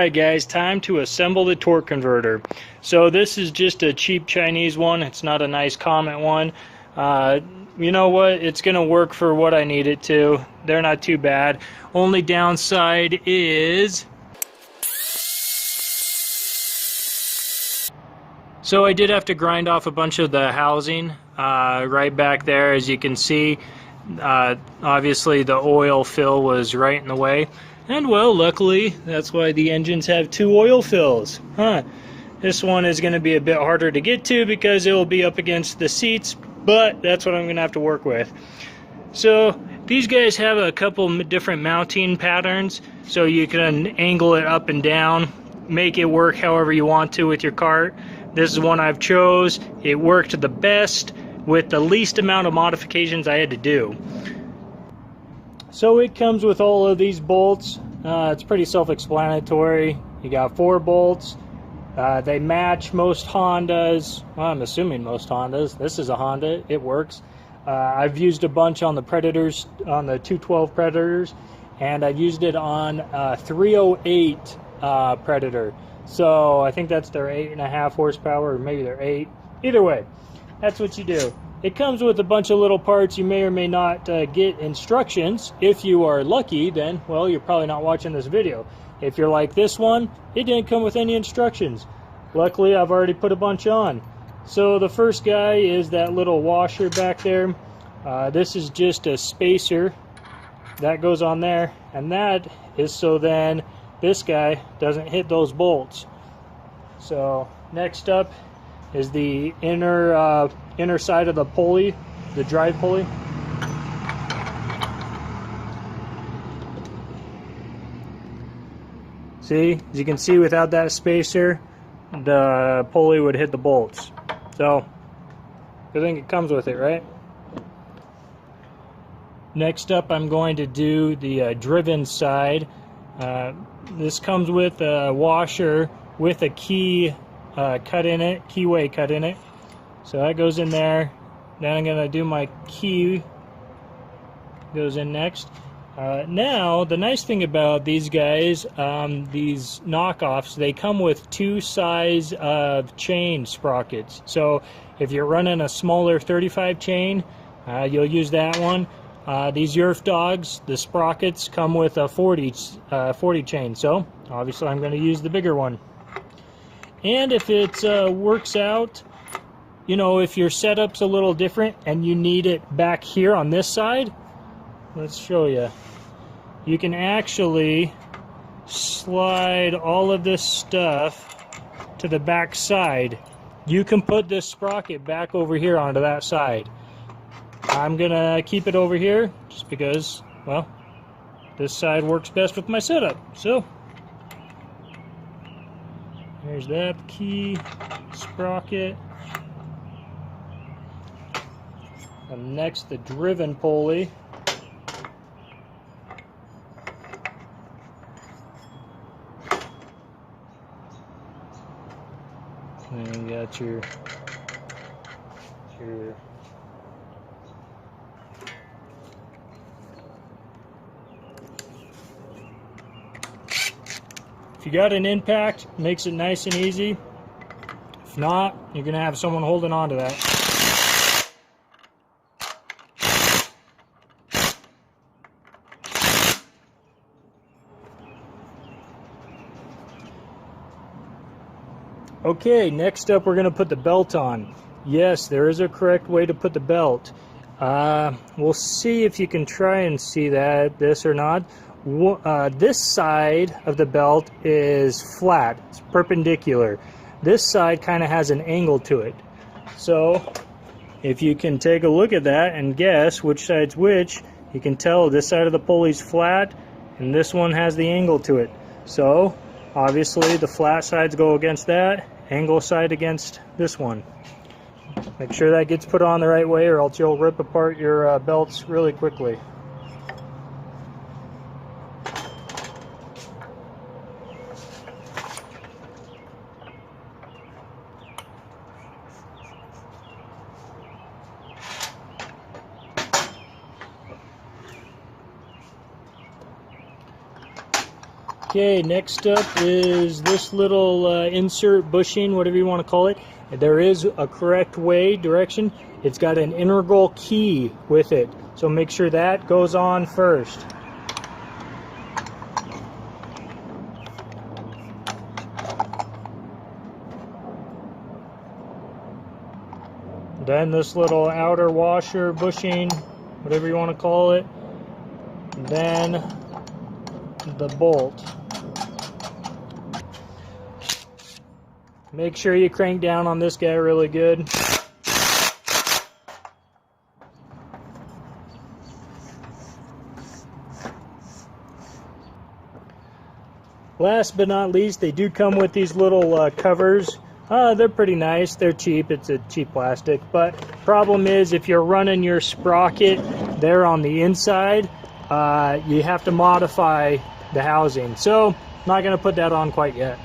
Alright guys, time to assemble the torque converter. So this is just a cheap Chinese one. It's not a nice Comet one. You know what? It's going to work for what I need it to. They're not too bad. Only downside is... So I did have to grind off a bunch of the housing right back there, as you can see. Obviously the oil fill was right in the way. And well, luckily, that's why the engines have two oil fills. This one is going to be a bit harder to get to because it will be up against the seats, but that's what I'm going to have to work with. So these guys have a couple different mounting patterns, so you can angle it up and down, make it work however you want to with your cart. This is one I've chose. It worked the best with the least amount of modifications I had to do. So it comes with all of these bolts. It's pretty self-explanatory. You got 4 bolts. They match most Hondas. Well, I'm assuming most Hondas. This is a Honda. It works. I've used a bunch on the Predators, on the 212 Predators, and I've used it on 308 Predator. So I think that's their 8.5 horsepower, or maybe they're 8. Either way, that's what you do. It comes with a bunch of little parts. You may or may not get instructions. If you are lucky, then, well, you're probably not watching this video. If you're like this one, it didn't come with any instructions. Luckily, I've already put a bunch on. So the first guy is that little washer back there. This is just a spacer that goes on there, and that is so then this guy doesn't hit those bolts. So next up is the inner side of the pulley, the drive pulley. See, as you can see, without that spacer, the pulley would hit the bolts. So I think it comes with it, right? Next up, I'm going to do the driven side. This comes with a washer with a key cut in it, keyway cut in it. So that goes in there. Then I'm going to do my key, goes in next. Now, the nice thing about these guys, these knockoffs, they come with 2 size of chain sprockets. So if you're running a smaller 35 chain, you'll use that one. These Yerf dogs, the sprockets come with a 40 chain. So obviously I'm going to use the bigger one. And if it works out, you know, if your setup's a little different and you need it back here on this side, let's show you. You can actually slide all of this stuff to the back side. You can put this sprocket back over here onto that side. I'm gonna keep it over here just because, well, this side works best with my setup. So there's that key sprocket. And next, the driven pulley. And you got your if you got an impact, makes it nice and easy. If not, you're gonna have someone holding on to that. Okay, next up we're going to put the belt on. Yes, there is a correct way to put the belt. We'll see if you can try and see this or not. This side of the belt is flat, it's perpendicular. This side kind of has an angle to it. So if you can take a look at that and guess which side's which, you can tell this side of the pulley's flat and this one has the angle to it. So obviously the flat sides go against that, angle side against this one. Make sure that gets put on the right way or else you'll rip apart your belts really quickly. Okay, next up is this little insert bushing, whatever you want to call it. There is a correct direction. It's got an integral key with it, so make sure that goes on first. Then this little outer washer bushing, whatever you want to call it. Then the bolt. Make sure you crank down on this guy really good. Last but not least, they do come with these little covers. They're pretty nice. They're cheap. It's a cheap plastic. But problem is, if you're running your sprocket there on the inside, you have to modify the housing. So, not going to put that on quite yet.